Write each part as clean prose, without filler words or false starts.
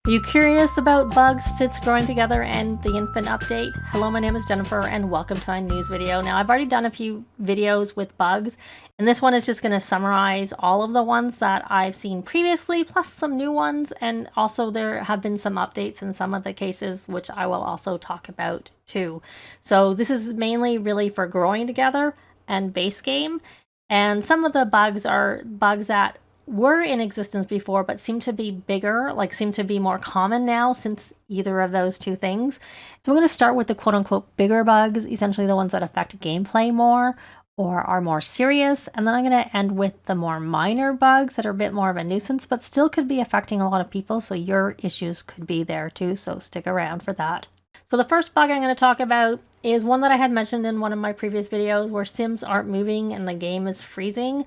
Are you curious about bugs, sits growing together, and the infant update? Hello, my name is Jennifer, and welcome to my news video. Now, I've already done a few videos with bugs, and this one is just going to summarize all of the ones that I've seen previously, plus some new ones, and also there have been some updates in some of the cases, which I will also talk about too. So this is mainly really for growing together and base game, and some of the bugs are bugs that were in existence before but seem to be bigger, like seem to be more common now since either of those two things. So we're going to start with the quote-unquote bigger bugs, essentially the ones that affect gameplay more or are more serious, and then I'm going to end with the more minor bugs that are a bit more of a nuisance but still could be affecting a lot of people, so your issues could be there too, so stick around for that. So the first bug I'm going to talk about is one that I had mentioned in one of my previous videos where Sims aren't moving and the game is freezing.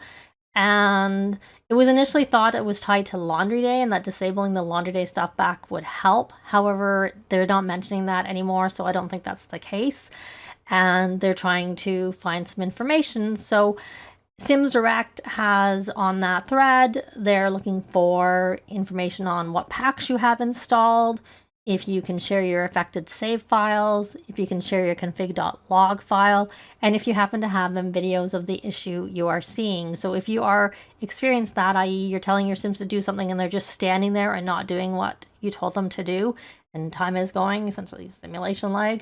And it was initially thought it was tied to laundry day and that disabling the laundry day stuff back would help. However, they're not mentioning that anymore, so I don't think that's the case. And they're trying to find some information. So Sims Direct has on that thread, they're looking for information on what packs you have installed, if you can share your affected save files, if you can share your config.log file, and if you happen to have them videos of the issue you are seeing. So if you are experiencing that, i.e. you're telling your Sims to do something and they're just standing there and not doing what you told them to do, and time is going, essentially simulation lag,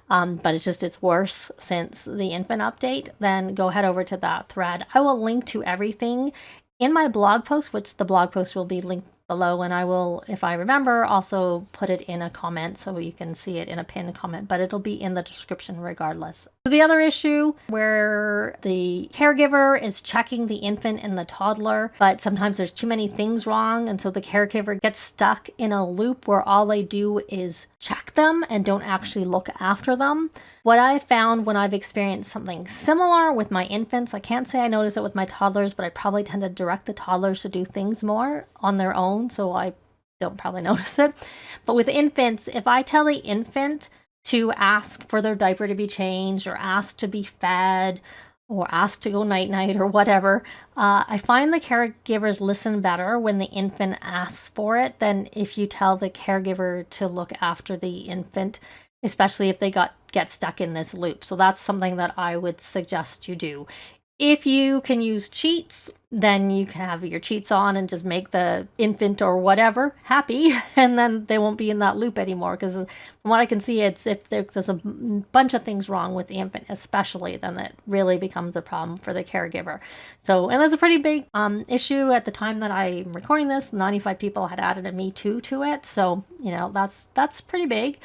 but it's worse since the infant update, then go head over to that thread. I will link to everything in my blog post, which the blog post will be linked below, and I will, if I remember, also put it in a comment so you can see it in a pinned comment, but it'll be in the description regardless. The other issue where the caregiver is checking the infant and the toddler, but sometimes there's too many things wrong, and so the caregiver gets stuck in a loop where all they do is check them and don't actually look after them. What I found when I've experienced something similar with my infants, I can't say I notice it with my toddlers, but I probably tend to direct the toddlers to do things more on their own, so I don't probably notice it. But with infants, if I tell the infant to ask for their diaper to be changed or ask to be fed or ask to go night-night or whatever, I find the caregivers listen better when the infant asks for it than if you tell the caregiver to look after the infant, especially if they get stuck in this loop. So that's something that I would suggest you do. If you can use cheats, then you can have your cheats on and just make the infant or whatever happy, and then they won't be in that loop anymore, because from what I can see, it's if there's a bunch of things wrong with the infant especially, then it really becomes a problem for the caregiver. So, and there's a pretty big issue at the time that I'm recording this. 95 people had added a Me Too to it, so you know that's pretty big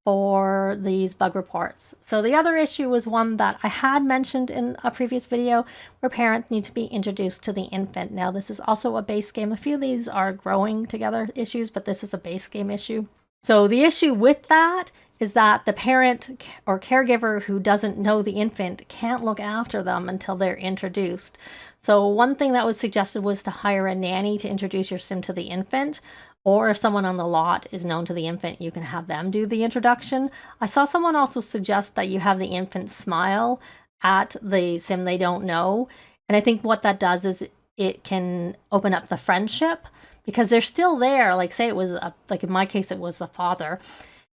for these bug reports. So the other issue was one that I had mentioned in a previous video where parents need to be introduced to the infant. Now this is also a base game. A few of these are growing together issues, but this is a base game issue. So the issue with that is that the parent or caregiver who doesn't know the infant can't look after them until they're introduced. So one thing that was suggested was to hire a nanny to introduce your Sim to the infant, or if someone on the lot is known to the infant, you can have them do the introduction. I saw someone also suggest that you have the infant smile at the Sim they don't know. And I think what that does is it can open up the friendship, because they're still there. Like say it was, like in my case, it was the father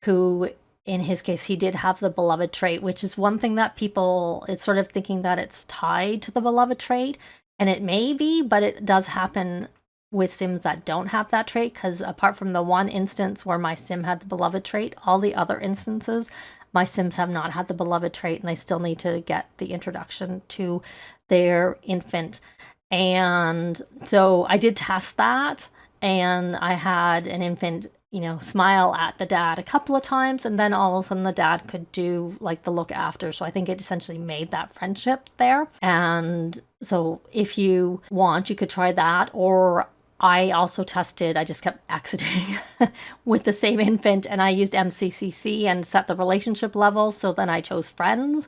who, in his case, he did have the beloved trait, which is one thing that people, it's sort of thinking that it's tied to the beloved trait. And it may be, but it does happen with Sims that don't have that trait, because apart from the one instance where my Sim had the beloved trait, all the other instances my Sims have not had the beloved trait, and they still need to get the introduction to their infant. And so I did test that, and I had an infant, you know, smile at the dad a couple of times, and then all of a sudden the dad could do like the look after. So I think it essentially made that friendship there. And so if you want, you could try that. Or I also tested, I just kept exiting with the same infant, and I used MCCC and set the relationship level. So then I chose friends,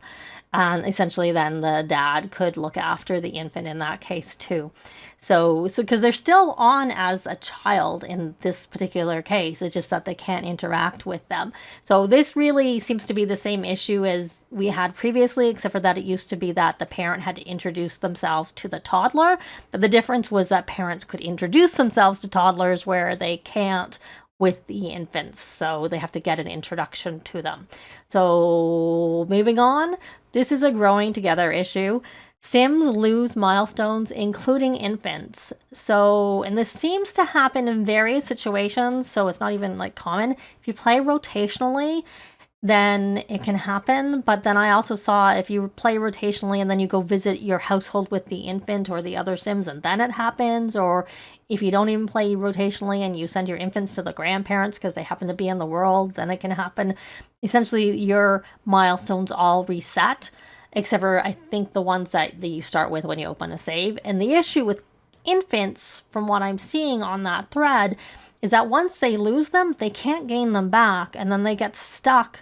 and essentially then the dad could look after the infant in that case too. So because they're still on as a child in this particular case, it's just that they can't interact with them. So this really seems to be the same issue as we had previously, except for that it used to be that the parent had to introduce themselves to the toddler. But the difference was that parents could introduce themselves to toddlers where they can't with the infants, so they have to get an introduction to them. So moving on, this is a growing together issue. Sims lose milestones, including infants. So, and this seems to happen in various situations, so it's not even like common. If you play rotationally, then it can happen. But then I also saw if you play rotationally and then you go visit your household with the infant or the other Sims and then it happens, or if you don't even play rotationally and you send your infants to the grandparents because they happen to be in the world, then it can happen. Essentially, your milestones all reset, except for I think the ones that you start with when you open a save. And the issue with infants, from what I'm seeing on that thread, is that once they lose them, they can't gain them back, and then they get stuck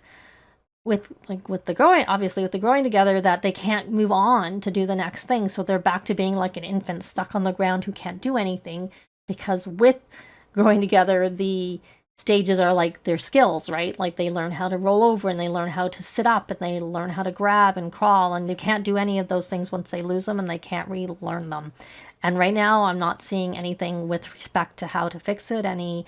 with the growing together, that they can't move on to do the next thing. So they're back to being like an infant stuck on the ground who can't do anything, because with growing together, the stages are like their skills, right? Like they learn how to roll over and they learn how to sit up and they learn how to grab and crawl, and they can't do any of those things once they lose them, and they can't relearn them. And right now I'm not seeing anything with respect to how to fix it, any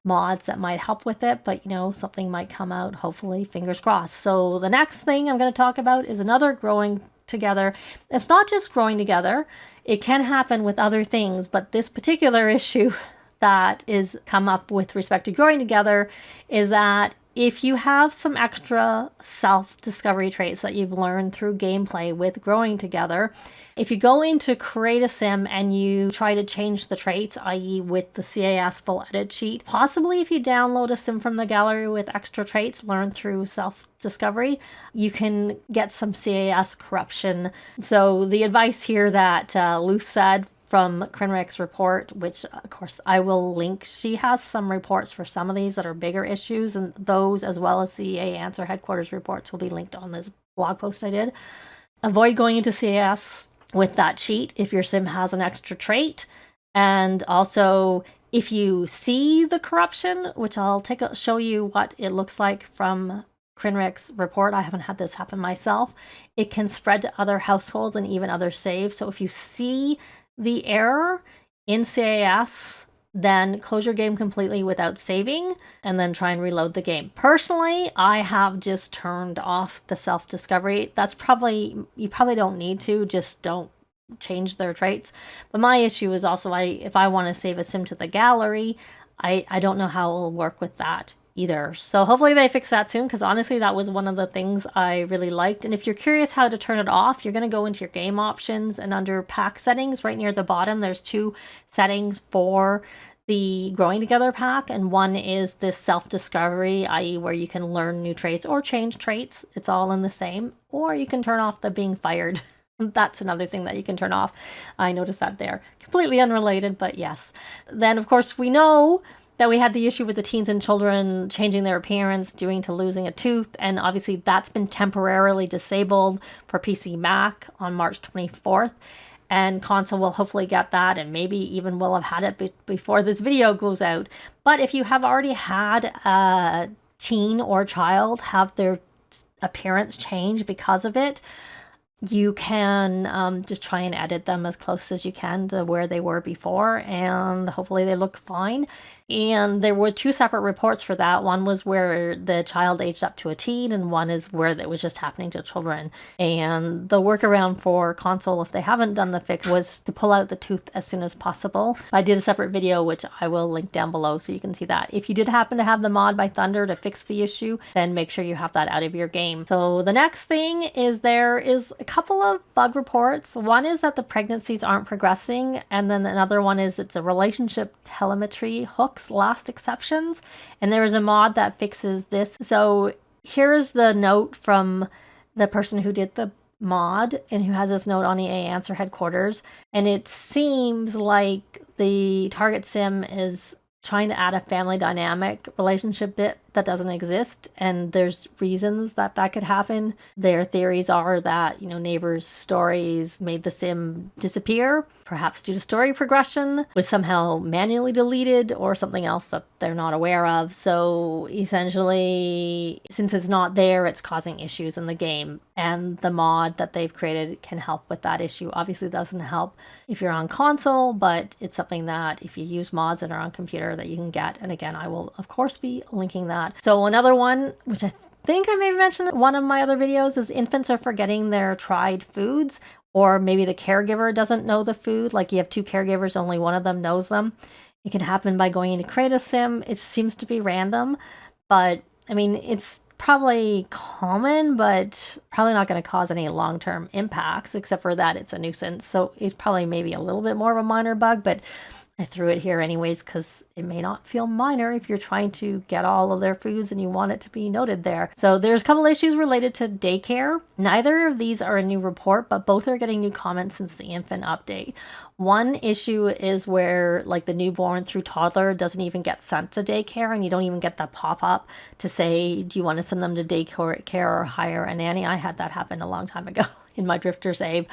mods that might help with it, but something might come out, hopefully, fingers crossed. So the next thing I'm going to talk about is another growing together. It's not just growing together, it can happen with other things, but this particular issue that is come up with respect to growing together is that if you have some extra self-discovery traits that you've learned through gameplay with growing together, if you go into create a sim and you try to change the traits, i.e. with the CAS full edit sheet, possibly if you download a sim from the gallery with extra traits learned through self-discovery, you can get some CAS corruption. So the advice here that Luce said from Krinrick's report, which of course I will link. She has some reports for some of these that are bigger issues, and those, as well as the Answer headquarters reports, will be linked on this blog post I did. Avoid going into CAS with that sheet if your sim has an extra trait. And also, if you see the corruption, which I'll show you what it looks like from Krinrick's report, I haven't had this happen myself, it can spread to other households and even other saves. So if you see the error in CAS, then close your game completely without saving and then try and reload the game. Personally, I have just turned off the self-discovery. You probably don't need to, just don't change their traits. But my issue is also if I want to save a sim to the gallery, I don't know how it will work with that either. So hopefully they fix that soon, because honestly that was one of the things I really liked. And if you're curious how to turn it off, you're going to go into your game options, and under pack settings right near the bottom there's two settings for the growing together pack, and one is this self-discovery, i.e. where you can learn new traits or change traits. It's all in the same. Or you can turn off the being fired. That's another thing that you can turn off. I noticed that there. Completely unrelated, but yes. Then of course we know that we had the issue with the teens and children changing their appearance due to losing a tooth, and obviously that's been temporarily disabled for PC Mac on March 24th, and console will hopefully get that, and maybe even will have had it before this video goes out. But if you have already had a teen or child have their appearance change because of it, you can just try and edit them as close as you can to where they were before, and hopefully they look fine. And there were two separate reports for that. One was where the child aged up to a teen, and one is where that was just happening to children. And the workaround for console, if they haven't done the fix, was to pull out the tooth as soon as possible. I did a separate video, which I will link down below so you can see that. If you did happen to have the mod by Thunder to fix the issue, then make sure you have that out of your game. So the next thing is there is a couple of bug reports. One is that the pregnancies aren't progressing, and then another one is it's a relationship telemetry hooks last exceptions, and there is a mod that fixes this. So here's the note from the person who did the mod and who has this note on the Answer headquarters, and it seems like the target sim is trying to add a family dynamic relationship bit that doesn't exist, and there's reasons that that could happen. Their theories are that, neighbors' stories made the sim disappear, perhaps due to story progression, was somehow manually deleted, or something else that they're not aware of. So essentially, since it's not there, it's causing issues in the game, and the mod that they've created can help with that issue. Obviously, it doesn't help if you're on console, but it's something that if you use mods that are on computer that you can get. And again, I will of course be linking that. So another one, which I think I may have mentioned in one of my other videos, is infants are forgetting their tried foods, or maybe the caregiver doesn't know the food. Like you have two caregivers, only one of them knows them. It can happen by going into create a sim. It seems to be random, but I mean, it's probably common, but probably not going to cause any long-term impacts, except for that it's a nuisance. So it's probably maybe a little bit more of a minor bug, but I threw it here anyways because it may not feel minor if you're trying to get all of their foods and you want it to be noted there. So there's a couple issues related to Daycare. Neither of these are a new report, but both are getting new comments since the infant update. One issue is where like the newborn through toddler doesn't even get sent to daycare, and you don't even get that pop-up to say, do you want to send them to daycare or hire a nanny? I had that happen a long time ago in my Drifter save.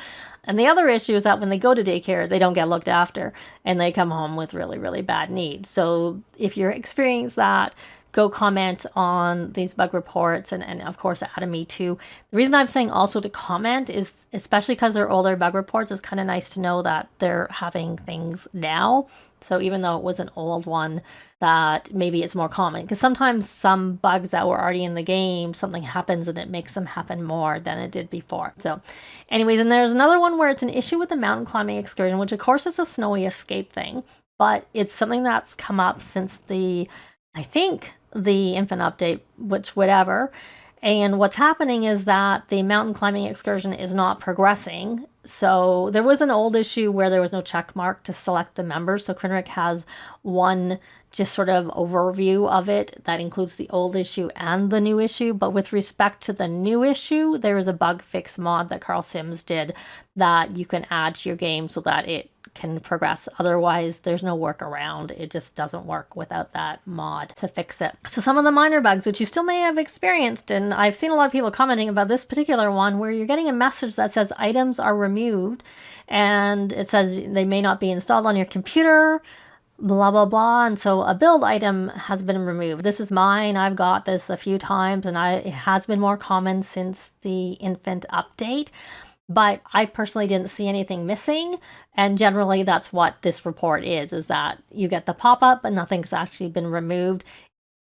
And the other issue is that when they go to daycare, they don't get looked after and they come home with really, really bad needs. So if you're experiencing that, go comment on these bug reports, and of course add a me too. The reason I'm saying also to comment is, especially because they're older bug reports, it's kind of nice to know that they're having things now. So even though it was an old one, that maybe it's more common, because sometimes some bugs that were already in the game, something happens and it makes them happen more than it did before. So anyways, and there's another one where it's an issue with the mountain climbing excursion, which of course is a snowy escape thing, but it's something that's come up since I think the infant update, which whatever. And what's happening is that the mountain climbing excursion is not progressing. So there was an old issue where there was no check mark to select the members. So Crinric has one just sort of overview of it that includes the old issue and the new issue. But with respect to the new issue, there is a bug fix mod that Carl Sims did that you can add to your game so that it can progress. Otherwise, there's no workaround. It just doesn't work without that mod to fix it. So some of the minor bugs, which you still may have experienced, and I've seen a lot of people commenting about this particular one, where you're getting a message that says items are removed, and it says they may not be installed on your computer, blah, blah, blah. And so a build item has been removed. This is mine. I've got this a few times, and it has been more common since the infant update. But I personally didn't see anything missing. And generally that's what this report is that you get the pop-up and nothing's actually been removed.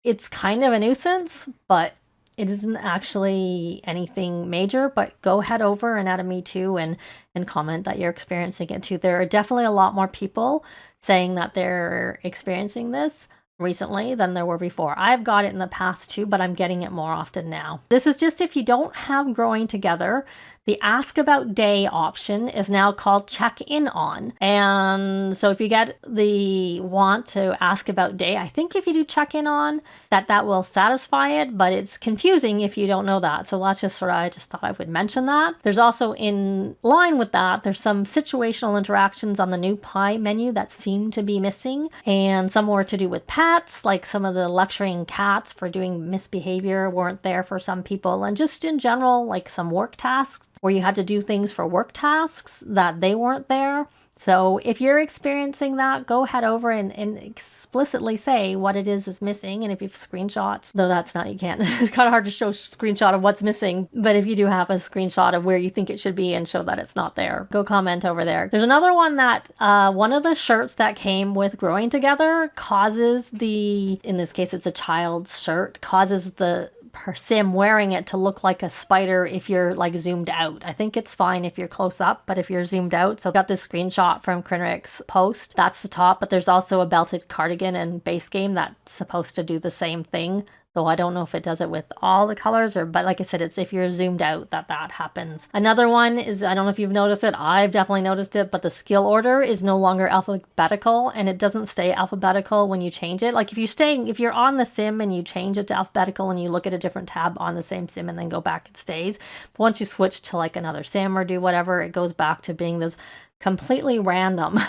It's kind of a nuisance, but it isn't actually anything major. But go head over and add a me too and comment that you're experiencing it too. There are definitely a lot more people saying that they're experiencing this recently than there were before. I've got it in the past too, but I'm getting it more often now. This is just if you don't have growing together. The ask about day option is now called check in on. And so if you get the want to ask about day, I think if you do check in on, that will satisfy it, but it's confusing if you don't know that. So that's just I just thought I would mention that. There's also in line with that, there's some situational interactions on the new pie menu that seem to be missing. And some were to do with pets, like some of the lecturing cats for doing misbehavior weren't there for some people. And just in general, like some work tasks where you had to do things for work tasks that they weren't there. So if you're experiencing that, go head over and explicitly say what it is missing. And if you have screenshots, though that's not, you can't, it's kind of hard to show a screenshot of what's missing. But if you do have a screenshot of where you think it should be and show that it's not there, go comment over there. There's another one that one of the shirts that came with Growing Together causes in this case, it's a child's shirt, causes the sim wearing it to look like a spider if you're like zoomed out. I think it's fine if you're close up, but if you're zoomed out. So I got this screenshot from Crinric's post. That's the top, but there's also a belted cardigan and base game that's supposed to do the same thing. Though I don't know if it does it with all the colors but like I said, it's if you're zoomed out that happens. Another one is, I don't know if you've noticed it, I've definitely noticed it, but the skill order is no longer alphabetical, and it doesn't stay alphabetical when you change it. Like if you're on the sim and you change it to alphabetical and you look at a different tab on the same sim and then go back, it stays. But once you switch to like another sim or do whatever, it goes back to being this completely random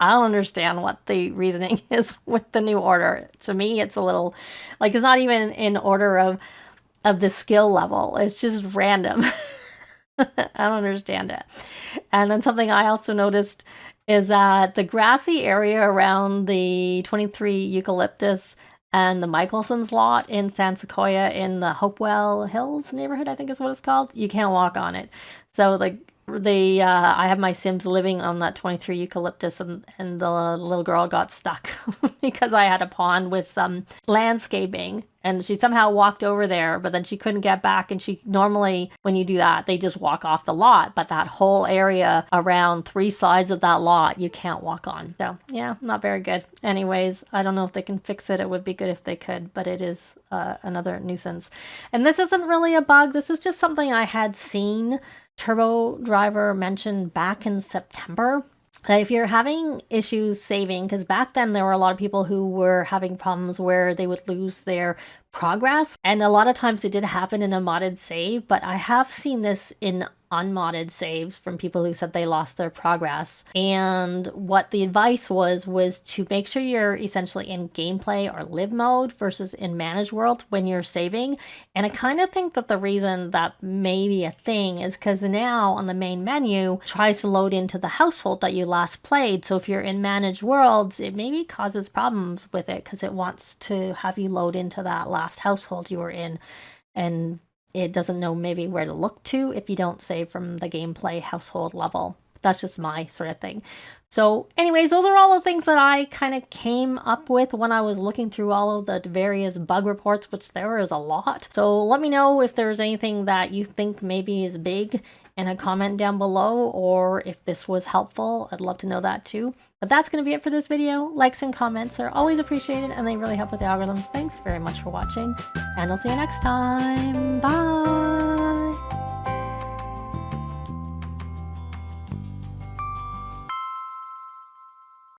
I don't understand what the reasoning is with the new order. To me, it's a little, like, it's not even in order of the skill level. It's just random. I don't understand it. And then something I also noticed is that the grassy area around the 23 eucalyptus and the Michelson's lot in San Sequoia in the Hopewell Hills neighborhood, I think is what it's called. You can't walk on it. So I have my Sims living on that 23 eucalyptus, and the little girl got stuck because I had a pond with some landscaping, and she somehow walked over there, but then she couldn't get back. And she normally, when you do that, they just walk off the lot, but that whole area around 3 sides of that lot you can't walk on. So yeah, not very good. Anyways, I don't know if they can fix it. It would be good if they could, but it is another nuisance. And this isn't really a bug. This is just something I had seen Turbo Driver mentioned back in September, that if you're having issues saving, because back then there were a lot of people who were having problems where they would lose their progress, and a lot of times it did happen in a modded save, but I have seen this in unmodded saves from people who said they lost their progress. And what the advice was to make sure you're essentially in gameplay or live mode versus in manage world when you're saving. And I kind of think that the reason that may be a thing is because now on the main menu it tries to load into the household that you last played. So if you're in managed worlds, it maybe causes problems with it because it wants to have you load into that last household you were in, and it doesn't know maybe where to look to if you don't save from the gameplay household level. That's just my sort of thing. So anyways, those are all the things that I kind of came up with when I was looking through all of the various bug reports, which there is a lot. So let me know if there's anything that you think maybe is big in a comment down below, or if this was helpful. I'd love to know that too. But that's going to be it for this video. Likes and comments are always appreciated, and they really help with the algorithms. Thanks very much for watching, and I'll see you next time. Bye!